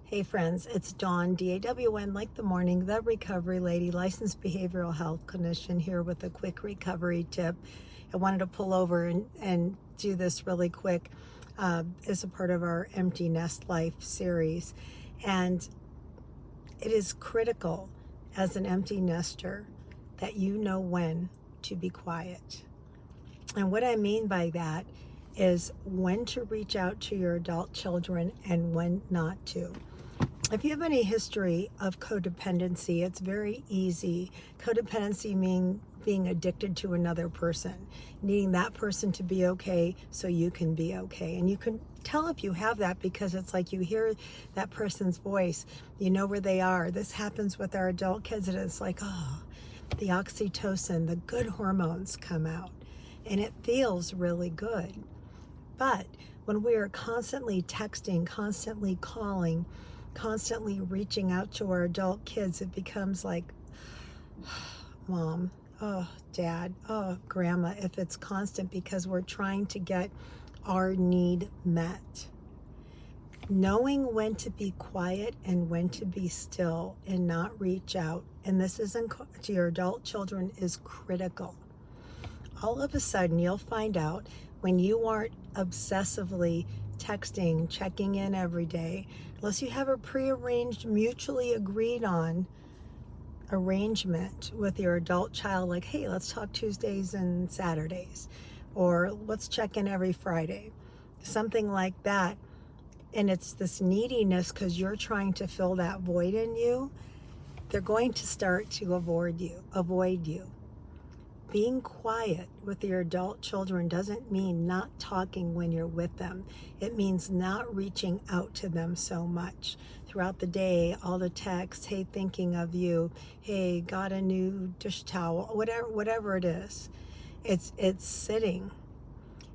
Hey friends, it's Dawn, DAWN, like the morning, the recovery lady, licensed behavioral health clinician here with a quick recovery tip. I wanted to pull over and do this really quick as a part of our Empty Nest Life series. And it is critical as an empty nester that you know when to be quiet. And what I mean by that is when to reach out to your adult children and when not to. If you have any history of codependency, it's very easy. Codependency means being addicted to another person, needing that person to be okay so you can be okay. And you can tell if you have that because it's like you hear that person's voice, you know where they are. This happens with our adult kids, and it's like, oh, the oxytocin, the good hormones come out, and it feels really good. But when we are constantly texting, constantly calling, constantly reaching out to our adult kids, it becomes like, mom, oh, dad, oh, grandma, if it's constant, because we're trying to get our need met. Knowing when to be quiet and when to be still and not reach out, and this isn't to your adult children, is critical. All of a sudden, you'll find out when you aren't obsessively texting, checking in every day, unless you have a prearranged, mutually agreed on arrangement with your adult child, like, hey, let's talk Tuesdays and Saturdays, or let's check in every Friday, something like that. And it's this neediness because you're trying to fill that void in you. They're going to start to avoid you. Being quiet with your adult children doesn't mean not talking when you're with them. It means not reaching out to them so much. Throughout the day, all the texts, hey, thinking of you, hey, got a new dish towel, whatever it is. It's sitting.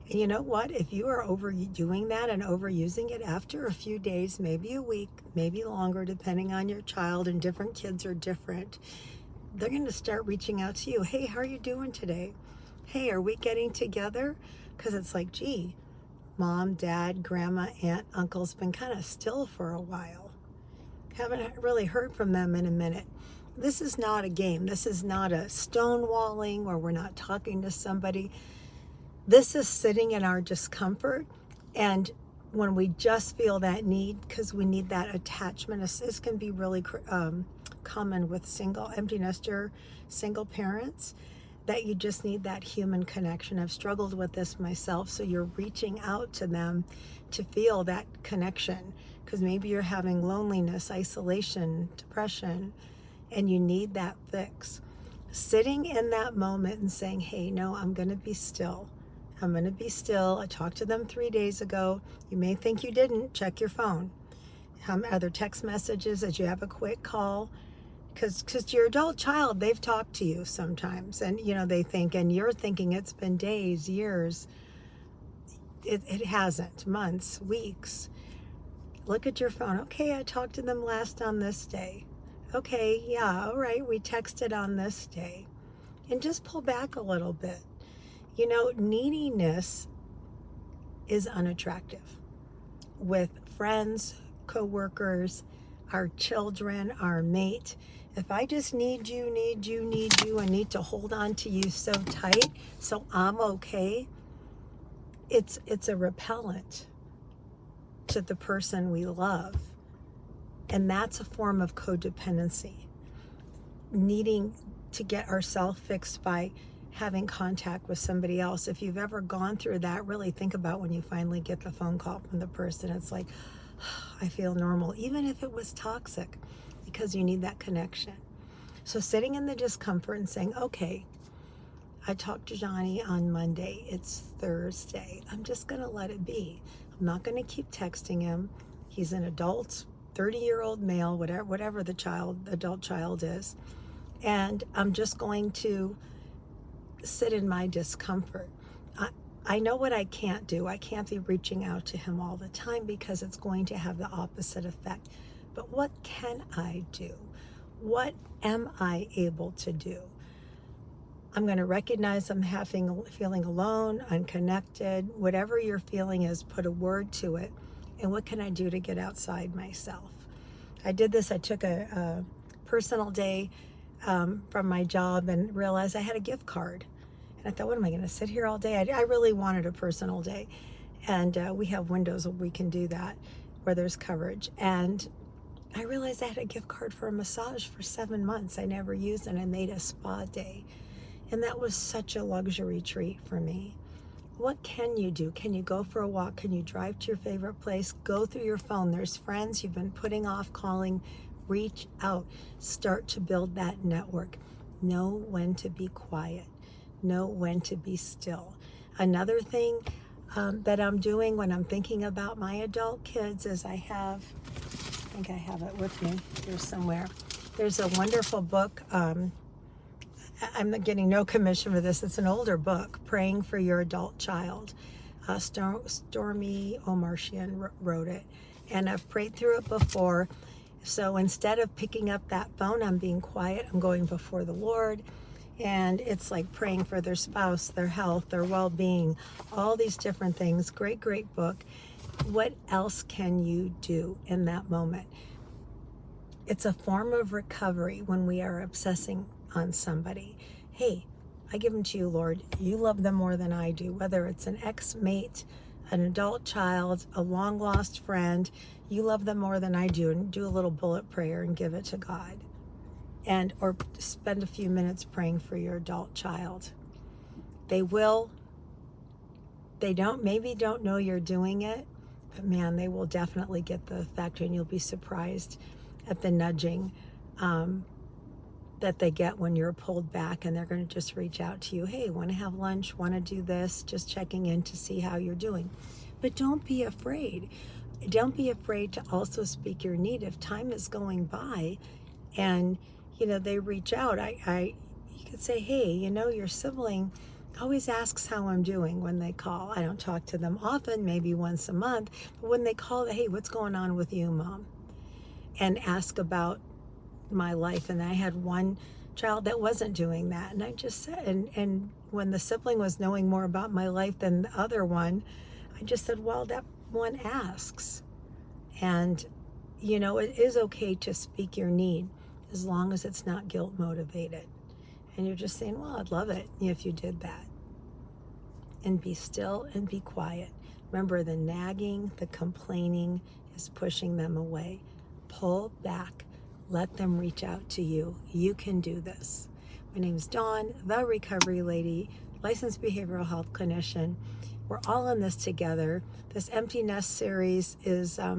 And you know what? If you are overdoing that and overusing it, after a few days, maybe a week, maybe longer, depending on your child, and different kids are different, they're going to start reaching out to you. Hey, how are you doing today? Hey, are we getting together? Because it's like, gee, mom, dad, grandma, aunt, uncle's been kind of still for a while. Haven't really heard from them in a minute. This is not a game. This is not a stonewalling or we're not talking to somebody. This is sitting in our discomfort. And when we just feel that need, because we need that attachment, this can be really common with empty nester, single parents, that you just need that human connection. I've struggled with this myself, so you're reaching out to them to feel that connection, because maybe you're having loneliness, isolation, depression, and you need that fix. Sitting in that moment and saying, hey, no, I'm going to be still. I'm going to be still. I talked to them 3 days ago. You may think you didn't. Check your phone. Are there text messages? Did you have a quick call? Because your adult child, they've talked to you sometimes, and they think, and you're thinking it's been days, years. It hasn't. Months, weeks. Look at your phone. Okay, I talked to them last on this day. Okay, yeah, all right, we texted on this day. And just pull back a little bit. Neediness is unattractive with friends, coworkers, our children, our mate. If I just need you, and need to hold on to you so tight so I'm okay, it's a repellent to the person we love. And that's a form of codependency. Needing to get ourselves fixed by having contact with somebody else. If you've ever gone through that, really think about when you finally get the phone call from the person. It's like, I feel normal, even if it was toxic, because you need that connection. So sitting in the discomfort and saying, okay, I talked to Johnny on Monday. It's Thursday. I'm just going to let it be. I'm not going to keep texting him. He's an adult, 30-year-old male, whatever the adult child is. And I'm just going to sit in my discomfort. I know what I can't do. I can't be reaching out to him all the time because it's going to have the opposite effect. But what can I do? What am I able to do? I'm going to recognize I'm feeling alone, unconnected, whatever your feeling is, put a word to it. And what can I do to get outside myself? I did this. I took a personal day from my job and realized I had a gift card. And I thought, what am I going to sit here all day? I really wanted a personal day. And we have windows where we can do that, where there's coverage. And I realized I had a gift card for a massage for 7 months. I never used it. And I made a spa day. And that was such a luxury treat for me. What can you do? Can you go for a walk? Can you drive to your favorite place? Go through your phone. There's friends you've been putting off calling. Reach out. Start to build that network. Know when to be quiet. Know when to be still. Another thing that I'm doing when I'm thinking about my adult kids is I think I have it with me here somewhere. There's a wonderful book. I'm not getting no commission for this. It's an older book, Praying for Your Adult Child. Stormy Omartian wrote it. And I've prayed through it before. So instead of picking up that phone, I'm being quiet. I'm going before the Lord. And it's like praying for their spouse, their health, their well-being, all these different things. Great, great book. What else can you do in that moment? It's a form of recovery when we are obsessing on somebody. Hey, I give them to you, Lord. You love them more than I do, whether it's an ex-mate, an adult child, a long-lost friend. You love them more than I do, and do a little bullet prayer and give it to God. And or spend a few minutes praying for your adult child. Maybe don't know you're doing it, but man, they will definitely get the factor, and you'll be surprised at the nudging that they get when you're pulled back, and they're going to just reach out to you. Hey, want to have lunch? Want to do this? Just checking in to see how you're doing. But don't be afraid. Don't be afraid to also speak your need. If time is going by and they reach out, you could say, hey, your sibling always asks how I'm doing when they call. I don't talk to them often, maybe once a month, but when they call, hey, what's going on with you, Mom? And ask about my life. And I had one child that wasn't doing that, and I just said, and when the sibling was knowing more about my life than the other one, I just said, well, that one asks. And it is okay to speak your need as long as it's not guilt motivated, and you're just saying, well, I'd love it if you did that. And be still and be quiet. Remember, the nagging, the complaining is pushing them away. Pull back. Let them reach out to you. You can do this. My name is Dawn, the Recovery Lady, licensed behavioral health clinician. We're all in this together. This Empty Nest series is, I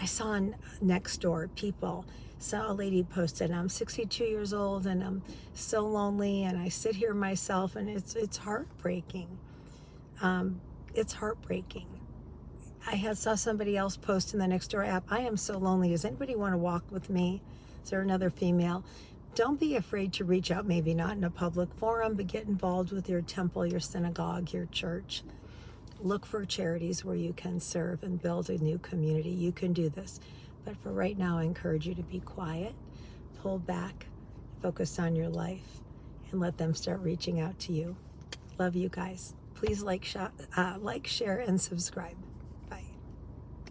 saw on Nextdoor, a lady posted, I'm 62 years old and I'm so lonely and I sit here myself, and it's heartbreaking. It's heartbreaking. I saw somebody else post in the Nextdoor app, I am so lonely. Does anybody want to walk with me? Is there another female? Don't be afraid to reach out, maybe not in a public forum, but get involved with your temple, your synagogue, your church. Look for charities where you can serve and build a new community. You can do this. But for right now, I encourage you to be quiet, pull back, focus on your life, and let them start reaching out to you. Love you guys. Please like, share, and subscribe.